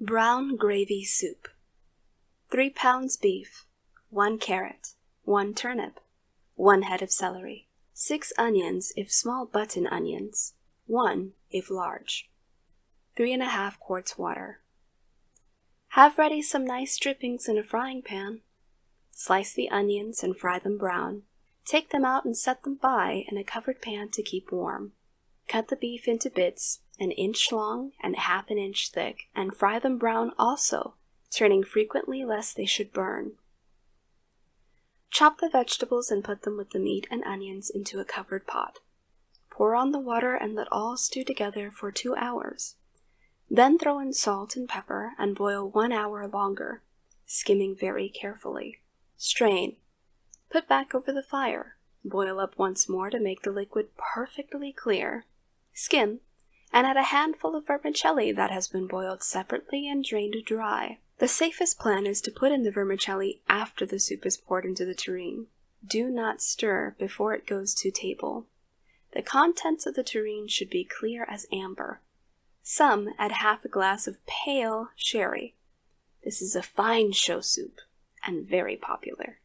Brown gravy soup. 3 pounds beef, 1 carrot, 1 turnip, 1 head of celery, 6 onions if small button onions, 1 if large, 3½ quarts water. Have ready some nice drippings in a frying pan. Slice the onions and fry them brown. Take them out and set them by in a covered pan to keep warm. Cut the beef into bits, 1 inch long and ½ inch thick, and fry them brown also, turning frequently lest they should burn. Chop the vegetables and put them with the meat and onions into a covered pot. Pour on the water and let all stew together for 2 hours. Then throw in salt and pepper and boil 1 hour longer, skimming very carefully. Strain. Put back over the fire. Boil up once more to make the liquid perfectly clear. Skim, and add a handful of vermicelli that has been boiled separately and drained dry. The safest plan is to put in the vermicelli after the soup is poured into the terrine. Do not stir before it goes to table. The contents of the terrine should be clear as amber. Some add ½ a glass of pale sherry. This is a fine show soup and very popular.